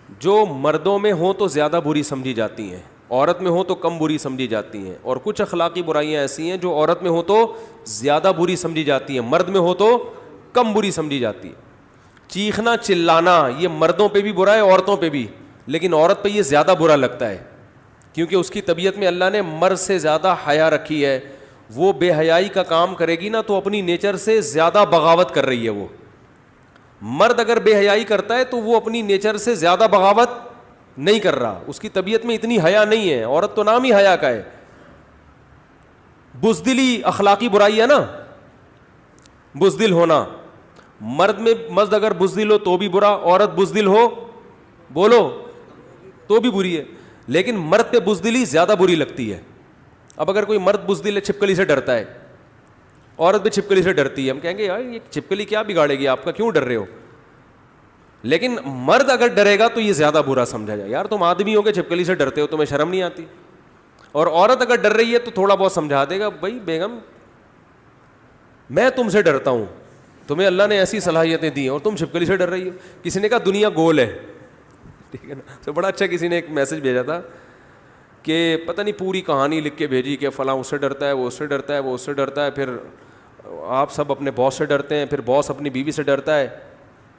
جو مردوں میں ہوں تو زیادہ بری سمجھی جاتی ہیں, عورت میں ہوں تو کم بری سمجھی جاتی ہیں, اور کچھ اخلاقی برائیاں ایسی ہیں جو عورت میں ہوں تو زیادہ بری سمجھی جاتی ہیں, مرد میں ہو تو کم بری سمجھی جاتی ہے. چیخنا چلانا یہ مردوں پہ بھی برا ہے, عورتوں پہ بھی, لیکن عورت پہ یہ زیادہ برا لگتا ہے کیونکہ اس کی طبیعت میں اللہ نے مرد سے زیادہ حیا رکھی ہے. وہ بے حیائی کا کام کرے گی نا تو اپنی نیچر سے زیادہ بغاوت کر رہی ہے. وہ مرد اگر بے حیائی کرتا ہے تو وہ اپنی نیچر سے زیادہ بغاوت نہیں کر رہا, اس کی طبیعت میں اتنی حیا نہیں ہے. عورت تو نام ہی حیا کا ہے. بزدلی اخلاقی برائی ہے نا, بزدل ہونا. مرد اگر بزدل ہو تو بھی برا, عورت بزدل ہو بولو تو بھی بری ہے. لیکن مرد پہ بزدلی زیادہ بری لگتی ہے. اب اگر کوئی مرد بزدل ہے, چھپکلی سے ڈرتا ہے, عورت بھی چھپکلی سے ڈرتی ہے, ہم کہیں گے یار یہ چھپکلی کیا بگاڑے گی آپ کا, کیوں ڈر رہے ہو. لیکن مرد اگر ڈرے گا تو یہ زیادہ برا سمجھا جائے, یار تم آدمی ہو کے چھپکلی سے ڈرتے ہو, تمہیں شرم نہیں آتی. اور عورت اگر ڈر رہی ہے تو تھوڑا بہت سمجھا دے گا, بھائی بیگم میں تم سے ڈرتا ہوں, تمہیں اللہ نے ایسی صلاحیتیں دی ہیں اور تم چھپکلی سے ڈر رہی ہو. کسی نے کہا دنیا گول ہے, ٹھیک ہے نا. تو بڑا اچھا کسی نے ایک میسج بھیجا تھا کہ پتہ نہیں پوری کہانی لکھ کے بھیجی کہ فلاں اس سے ڈرتا ہے, وہ اس سے ڈرتا ہے, وہ اس سے ڈرتا ہے, پھر آپ سب اپنے باس سے ڈرتے ہیں, پھر باس اپنی بیوی سے ڈرتا ہے,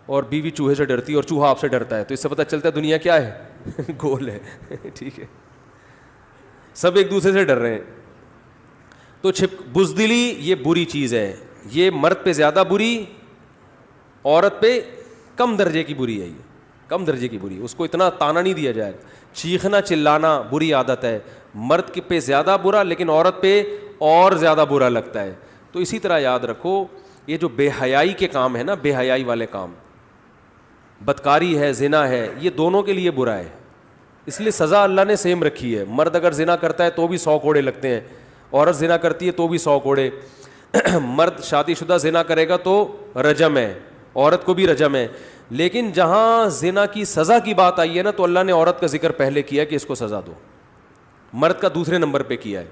اور بیوی چوہے سے ڈرتی ہے, اور چوہا آپ سے ڈرتا ہے. تو اس سے پتہ چلتا ہے دنیا کیا ہے, گول ہے. ٹھیک ہے, سب ایک دوسرے سے ڈر رہے ہیں. تو بزدلی یہ بری چیز ہے, یہ مرد پہ زیادہ بری, عورت پہ کم درجے کی بری ہے. یہ کم درجے کی بری, اس کو اتنا تانا نہیں دیا جائے. چیخنا چلانا بری عادت ہے, مرد پہ زیادہ برا لیکن عورت پہ اور زیادہ برا لگتا ہے. تو اسی طرح یاد رکھو یہ جو بے حیائی کے کام ہے نا, بے حیائی والے کام, بدکاری ہے, زنا ہے, یہ دونوں کے لیے برا ہے. اس لیے سزا اللہ نے سیم رکھی ہے. مرد اگر زنا کرتا ہے تو بھی 100 کوڑے لگتے ہیں, عورت زنا کرتی ہے تو بھی 100 کوڑے. مرد شادی شدہ زنا کرے گا تو رجم ہے, عورت کو بھی رجم ہے. لیکن جہاں زنا کی سزا کی بات آئی ہے نا تو اللہ نے عورت کا ذکر پہلے کیا کہ اس کو سزا دو, مرد کا دوسرے نمبر پہ کیا ہے.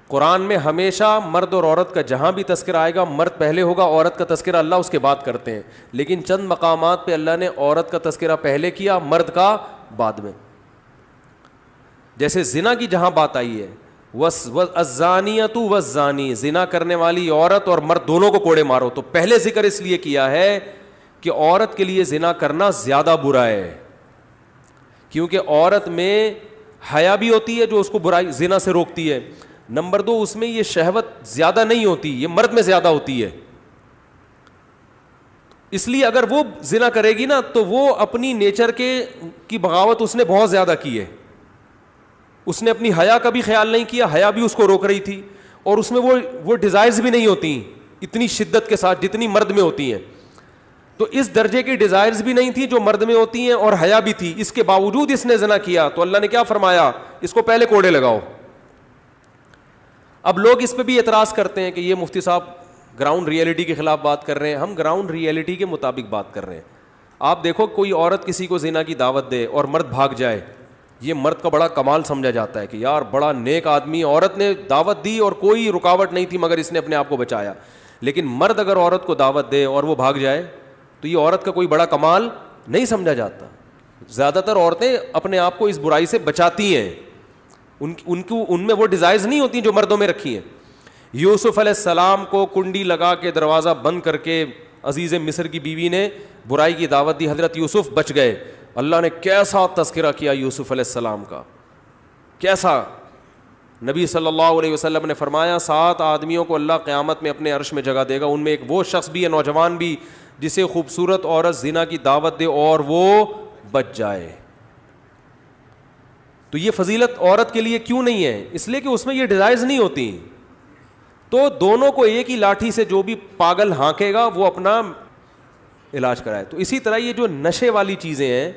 قرآن میں ہمیشہ مرد اور عورت کا جہاں بھی تذکرہ آئے گا مرد پہلے ہوگا, عورت کا تذکرہ اللہ اس کے بعد کرتے ہیں. لیکن چند مقامات پہ اللہ نے عورت کا تذکرہ پہلے کیا, مرد کا بعد میں. جیسے زنا کی جہاں بات آئی ہے, الزانیۃ والزانی, زنا کرنے والی عورت اور مرد دونوں کو کوڑے مارو, تو پہلے ذکر اس لیے کیا ہے کہ عورت کے لیے زنا کرنا زیادہ برا ہے, کیونکہ عورت میں حیا بھی ہوتی ہے جو اس کو برائی زنا سے روکتی ہے. نمبر 2, اس میں یہ شہوت زیادہ نہیں ہوتی, یہ مرد میں زیادہ ہوتی ہے. اس لیے اگر وہ زنا کرے گی نا تو وہ اپنی نیچر کی بغاوت اس نے بہت زیادہ کی ہے. اس نے اپنی حیا کا بھی خیال نہیں کیا, حیا بھی اس کو روک رہی تھی, اور اس میں وہ ڈیزائرز بھی نہیں ہوتی اتنی شدت کے ساتھ جتنی مرد میں ہوتی ہیں. تو اس درجے کی ڈیزائرز بھی نہیں تھی جو مرد میں ہوتی ہیں, اور حیا بھی تھی. اس کے باوجود اس نے زنا کیا تو اللہ نے کیا فرمایا, اس کو پہلے کوڑے لگاؤ. اب لوگ اس پہ بھی اعتراض کرتے ہیں کہ یہ مفتی صاحب گراؤنڈ ریئلٹی کے خلاف بات کر رہے ہیں. ہم گراؤنڈ ریئلٹی کے مطابق بات کر رہے ہیں. آپ دیکھو کوئی عورت کسی کو زنا کی دعوت دے اور مرد بھاگ جائے, یہ مرد کا بڑا کمال سمجھا جاتا ہے کہ یار بڑا نیک آدمی, عورت نے دعوت دی اور کوئی رکاوٹ نہیں تھی مگر اس نے اپنے آپ کو بچایا. لیکن مرد اگر عورت کو دعوت دے اور وہ بھاگ جائے تو یہ عورت کا کوئی بڑا کمال نہیں سمجھا جاتا. زیادہ تر عورتیں اپنے آپ کو اس برائی سے بچاتی ہیں, ان میں وہ ڈیزائرز نہیں ہوتی جو مردوں میں رکھی ہیں. یوسف علیہ السلام کو کنڈی لگا کے دروازہ بند کر کے عزیز مصر کی بیوی نے برائی کی دعوت دی, حضرت یوسف بچ گئے. اللہ نے کیسا تذکرہ کیا یوسف علیہ السلام کا, کیسا. نبی صلی اللہ علیہ وسلم نے فرمایا 7 آدمیوں کو اللہ قیامت میں اپنے عرش میں جگہ دے گا, ان میں ایک وہ شخص بھی ہے, نوجوان بھی, جسے خوبصورت عورت زنا کی دعوت دے اور وہ بچ جائے. تو یہ فضیلت عورت کے لیے کیوں نہیں ہے؟ اس لیے کہ اس میں یہ ڈیزائرز نہیں ہوتی. تو دونوں کو ایک ہی لاٹھی سے جو بھی پاگل ہانکے گا وہ اپنا علاج کرائے. تو اسی طرح یہ جو نشے والی چیزیں ہیں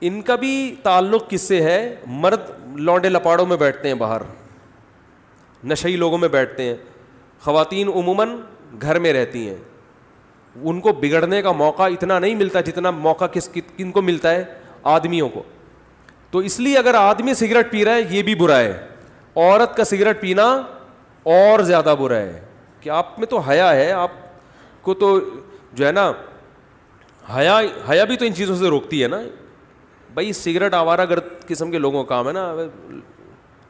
ان کا بھی تعلق کس سے ہے؟ مرد لونڈے لپاڑوں میں بیٹھتے ہیں, باہر نشئی لوگوں میں بیٹھتے ہیں, خواتین عموماً گھر میں رہتی ہیں. ان کو بگڑنے کا موقع اتنا نہیں ملتا جتنا موقع کن کو ملتا ہے؟ آدمیوں کو. تو اس لیے اگر آدمی سگریٹ پی رہا ہے یہ بھی برا ہے, عورت کا سگریٹ پینا اور زیادہ برا ہے. کہ آپ میں تو حیا ہے, آپ کو تو جو ہے نا حیا بھی تو ان چیزوں سے روکتی ہے نا بھائی. سگریٹ آوارہ گرد قسم کے لوگوں کا کام ہے نا,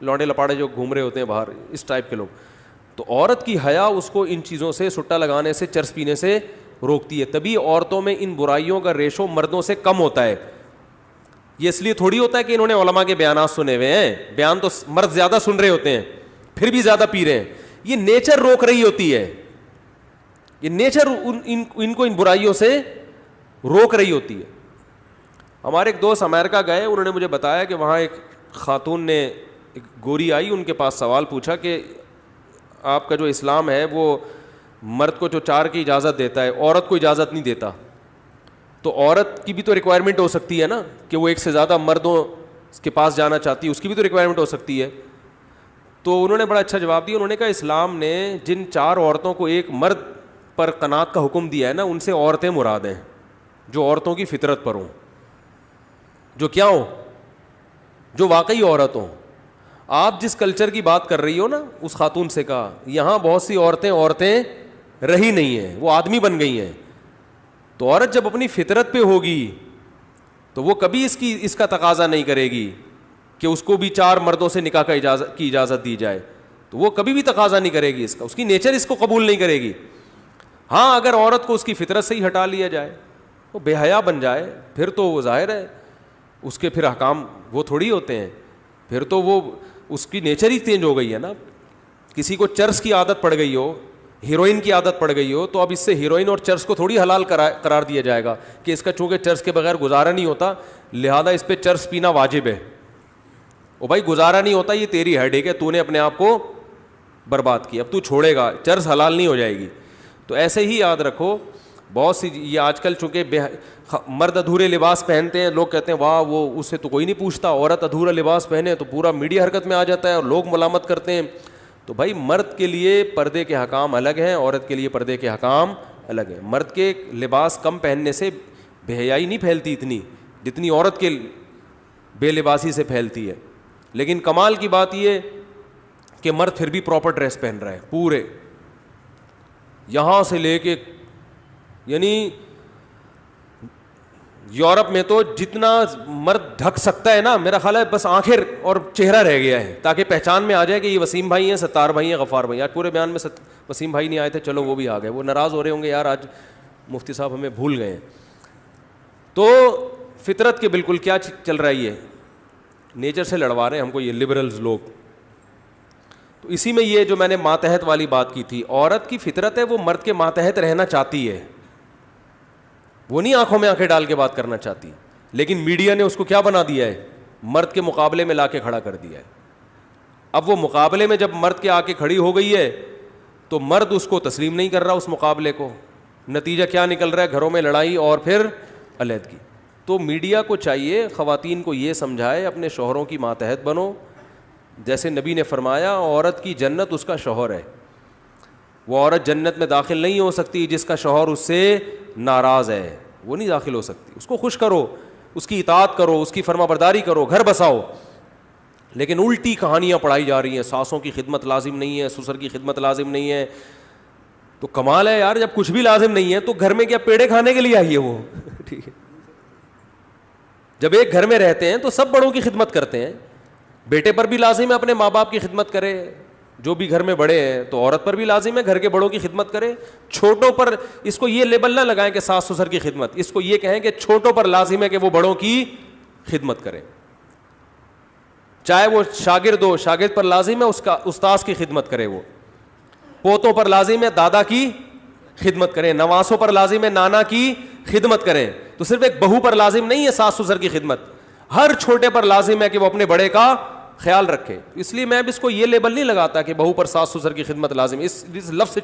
لونڈے لپاڑے جو گھوم رہے ہوتے ہیں باہر, اس ٹائپ کے لوگ. تو عورت کی حیا اس کو ان چیزوں سے, سٹا لگانے سے, چرس پینے سے روکتی ہے. تبھی عورتوں میں ان برائیوں کا ریشو مردوں سے کم ہوتا ہے. یہ اس لیے تھوڑی ہوتا ہے کہ انہوں نے علماء کے بیانات سنے ہوئے ہیں, بیان تو مرد زیادہ سن رہے ہوتے ہیں پھر بھی زیادہ پی رہے ہیں. یہ نیچر روک رہی ہوتی ہے, یہ نیچر ان کو ان برائیوں سے روک رہی ہوتی ہے. ہمارے ایک دوست امریکہ گئے, انہوں نے مجھے بتایا کہ وہاں ایک خاتون نے, ایک گوری آئی, ان کے پاس سوال پوچھا کہ آپ کا جو اسلام ہے وہ مرد کو جو 4 کی اجازت دیتا ہے, عورت کو اجازت نہیں دیتا, تو عورت کی بھی تو ریکوائرمنٹ ہو سکتی ہے نا کہ وہ ایک سے زیادہ مردوں کے پاس جانا چاہتی ہے, اس کی بھی تو ریکوائرمنٹ ہو سکتی ہے. تو انہوں نے بڑا اچھا جواب دیا. انہوں نے کہا اسلام نے جن 4 عورتوں کو ایک مرد پر قناعت کا حکم دیا ہے نا, ان سے عورتیں مراد ہیں جو عورتوں کی فطرت پر ہوں, جو کیا ہوں, جو واقعی عورت ہوں. آپ جس کلچر کی بات کر رہی ہو نا, اس خاتون سے کہا یہاں بہت سی عورتیں رہی نہیں ہیں, وہ آدمی بن گئی ہیں. تو عورت جب اپنی فطرت پہ ہوگی تو وہ کبھی اس کا تقاضا نہیں کرے گی کہ اس کو بھی 4 مردوں سے نکاح کی اجازت دی جائے, تو وہ کبھی بھی تقاضا نہیں کرے گی اس کا, اس کی نیچر اس کو قبول نہیں کرے گی. ہاں اگر عورت کو اس کی فطرت سے ہی ہٹا لیا جائے, وہ بے حیا بن جائے, پھر تو وہ ظاہر ہے اس کے پھر احکام وہ تھوڑی ہوتے ہیں, پھر تو وہ اس کی نیچر ہی چینج ہو گئی ہے نا. کسی کو چرس کی عادت پڑ گئی ہو, ہیروئن کی عادت پڑ گئی ہو, تو اب اس سے ہیروئن اور چرس کو تھوڑی حلال قرار دیا جائے گا کہ اس کا چونکہ چرس کے بغیر گزارا نہیں ہوتا لہذا اس پہ چرس پینا واجب ہے. او بھائی گزارا نہیں ہوتا, یہ تیری ہیڈیک ہے, تو نے اپنے آپ کو برباد کیا, اب تو چھوڑے گا, چرس حلال نہیں ہو جائے گی. تو ایسے ہی یاد رکھو, بہت سی یہ آج کل چونکہ مرد ادھورے لباس پہنتے ہیں, لوگ کہتے ہیں واہ وہ اس سے تو کوئی نہیں پوچھتا, عورت ادھورا لباس پہنے تو پورا میڈیا حرکت میں آ جاتا ہے اور لوگ ملامت کرتے ہیں. تو بھائی مرد کے لیے پردے کے حکام الگ ہیں, عورت کے لیے پردے کے حکام الگ ہیں. مرد کے لباس کم پہننے سے بے حیائی نہیں پھیلتی اتنی جتنی عورت کے بے لباسی سے پھیلتی ہے. لیکن کمال کی بات یہ کہ مرد پھر بھی پراپر ڈریس پہن رہا ہے پورے, یہاں سے لے کے, یعنی یورپ میں تو جتنا مرد ڈھک سکتا ہے نا, میرا خیال ہے بس آنکھیں اور چہرہ رہ گیا ہے تاکہ پہچان میں آ جائے کہ یہ وسیم بھائی ہیں, ستار بھائی ہیں, غفار بھائی. آج پورے بیان میں وسیم بھائی نہیں آئے تھے, چلو وہ بھی آ گئے, وہ ناراض ہو رہے ہوں گے یار آج مفتی صاحب ہمیں بھول گئے ہیں. تو فطرت کے بالکل کیا چل رہا ہے, یہ نیچر سے لڑوا رہے ہیں ہم کو یہ لبرلز لوگ. تو اسی میں یہ جو میں نے ماتحت والی بات کی تھی, عورت کی فطرت ہے وہ مرد کے ماتحت رہنا چاہتی ہے, وہ نہیں آنکھوں میں آنکھیں ڈال کے بات کرنا چاہتی. لیکن میڈیا نے اس کو کیا بنا دیا ہے, مرد کے مقابلے میں لا کے کھڑا کر دیا ہے. اب وہ مقابلے میں جب مرد کے آ کے کھڑی ہو گئی ہے تو مرد اس کو تسلیم نہیں کر رہا اس مقابلے کو. نتیجہ کیا نکل رہا ہے, گھروں میں لڑائی اور پھر علیحدگی. تو میڈیا کو چاہیے خواتین کو یہ سمجھائے اپنے شوہروں کی ماتحت بنو. جیسے نبی نے فرمایا عورت کی جنت اس کا شوہر ہے, وہ عورت جنت میں داخل نہیں ہو سکتی جس کا شوہر اس سے ناراض ہے, وہ نہیں داخل ہو سکتی. اس کو خوش کرو, اس کی اطاعت کرو, اس کی فرما برداری کرو, گھر بساؤ. لیکن الٹی کہانیاں پڑھائی جا رہی ہیں, ساسوں کی خدمت لازم نہیں ہے, سسر کی خدمت لازم نہیں ہے. تو کمال ہے یار, جب کچھ بھی لازم نہیں ہے تو گھر میں کیا پیڑے کھانے کے لیے آئی ہے وہ, ٹھیک ہے. جب ایک گھر میں رہتے ہیں تو سب بڑوں کی خدمت کرتے ہیں. بیٹے پر بھی لازم ہے اپنے ماں باپ کی خدمت کرے, جو بھی گھر میں بڑے ہیں, تو عورت پر بھی لازم ہے گھر کے بڑوں کی خدمت کرے. چھوٹوں پر اس کو یہ لیبل نہ لگائیں کہ ساس سسر کی خدمت, اس کو یہ کہیں کہ چھوٹوں پر لازم ہے کہ وہ بڑوں کی خدمت کرے. چاہے وہ شاگرد ہو, شاگرد پر لازم ہے اس کا استاذ کی خدمت کرے. وہ پوتوں پر لازم ہے دادا کی خدمت کریں, نواسوں پر لازم ہے نانا کی خدمت کریں. تو صرف ایک بہو پر لازم نہیں ہے ساس سسر کی خدمت, ہر چھوٹے پر لازم ہے کہ وہ اپنے بڑے کا خیال رکھے. اس لیے میں اب اس کو یہ لیبل نہیں لگاتا کہ بہو پر ساس سسر کی خدمت لازم, اس لفظ سے